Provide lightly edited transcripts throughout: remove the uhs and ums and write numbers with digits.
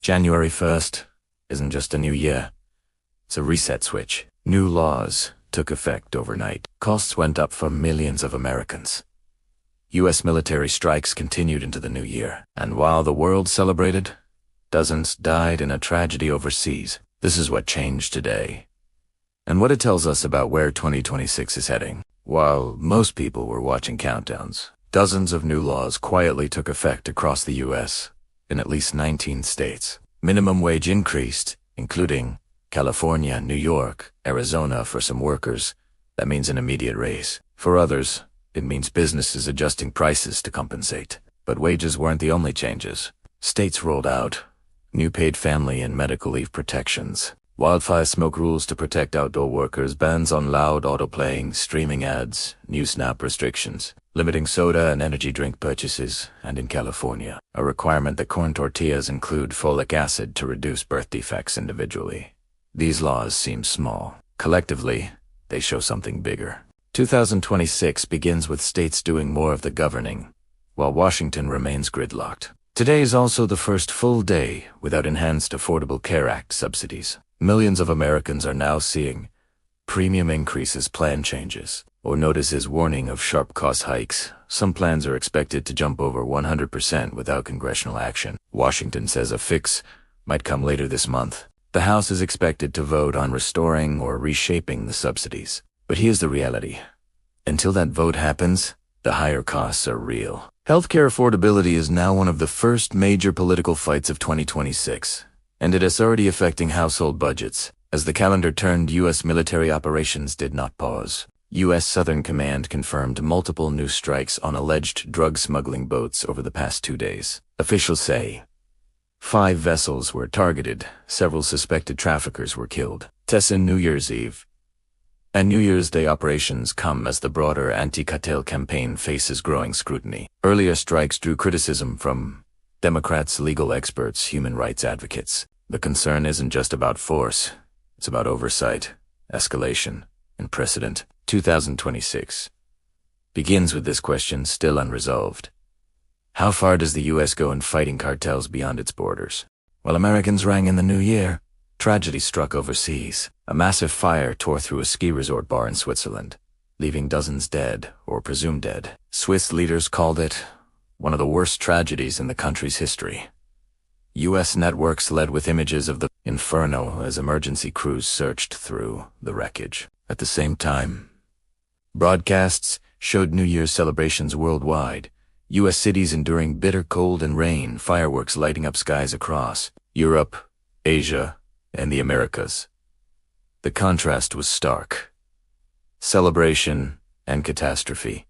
January 1st isn't just a new year. It's a reset switch. New laws took effect overnight. Costs went up for millions of Americans. U.S. military strikes continued into the new year. And while the world celebrated, dozens died in a tragedy overseas. This is what changed today, and what it tells us about where 2026 is heading. While most people were watching countdowns, dozens of new laws quietly took effect across the U.S. in at least 19 states. Minimum wage increased, including California, New York, Arizona for some workers. That means an immediate raise. For others, it means businesses adjusting prices to compensate. But wages weren't the only changes. States rolled out new paid family and medical leave protections, wildfire smoke rules to protect outdoor workers, bans on loud auto-playing, streaming ads, new SNAP restrictions, limiting soda and energy drink purchases, and in California, a requirement that corn tortillas include folic acid to reduce birth defects individually. These laws seem small. Collectively, they show something bigger. 2026 begins with states doing more of the governing, while Washington remains gridlocked. Today is also the first full day without enhanced Affordable Care Act subsidies. Millions of Americans are now seeing premium increases, plan changes, or notices warning of sharp cost hikes. Some plans are expected to jump over 100% without congressional action. Washington says a fix might come later this month. The House is expected to vote on restoring or reshaping the subsidies. But here's the reality. Until that vote happens, the higher costs are real. Healthcare affordability is now one of the first major political fights of 2026, and it is already affecting household budgets. As the calendar turned, U.S. military operations did not pause. U.S. Southern Command confirmed multiple new strikes on alleged drug smuggling boats over the past 2 days. Officials say 5 vessels were targeted, several suspected traffickers were killed. Tessin New Year's Eve and New Year's Day operations come as the broader anti-cartel campaign faces growing scrutiny. Earlier strikes drew criticism from Democrats, legal experts, human rights advocates. The concern isn't just about force, it's about oversight, escalation, and precedent. 2026 begins with this question still unresolved. How far does the U.S. go in fighting cartels beyond its borders? While Americans rang in the new year, tragedy struck overseas. A massive fire tore through a ski resort bar in Switzerland, leaving dozens dead or presumed dead. Swiss leaders called it one of the worst tragedies in the country's history. U.S. networks led with images of the inferno as emergency crews searched through the wreckage. At the same time, broadcasts showed New Year's celebrations worldwide, U.S. cities enduring bitter cold and rain, fireworks lighting up skies across Europe, Asia, and the Americas. The contrast was stark. Celebration and catastrophe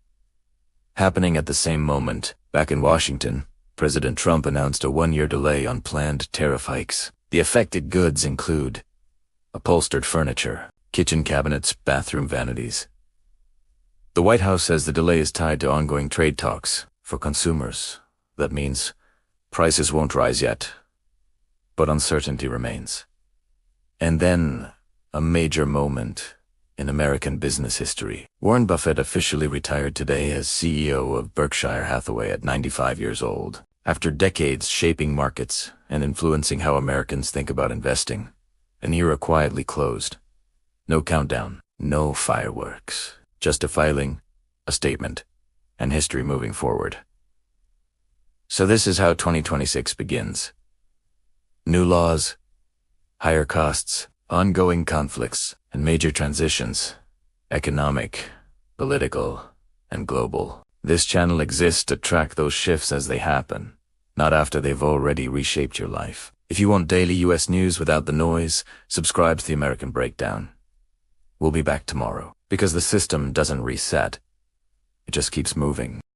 happening at the same moment. Back in Washington, President Trump announced a 1-year delay on planned tariff hikes. The affected goods include upholstered furniture, kitchen cabinets, bathroom vanities. The White House says the delay is tied to ongoing trade talks. For consumers, that means prices won't rise yet, but uncertainty remains. And then, a major moment in American business history. Warren Buffett officially retired today as CEO of Berkshire Hathaway at 95 years old. After decades shaping markets and influencing how Americans think about investing, an era quietly closed. No countdown, no fireworks, just a filing, a statement, and history moving forward. So this is how 2026 begins. New laws, higher costs, ongoing conflicts, and major transitions, economic, political, and global. This channel exists to track those shifts as they happen, not after they've already reshaped your life. If you want daily U.S. news without the noise, subscribe to the American Breakdown. We'll be back tomorrow, because the system doesn't reset. It just keeps moving.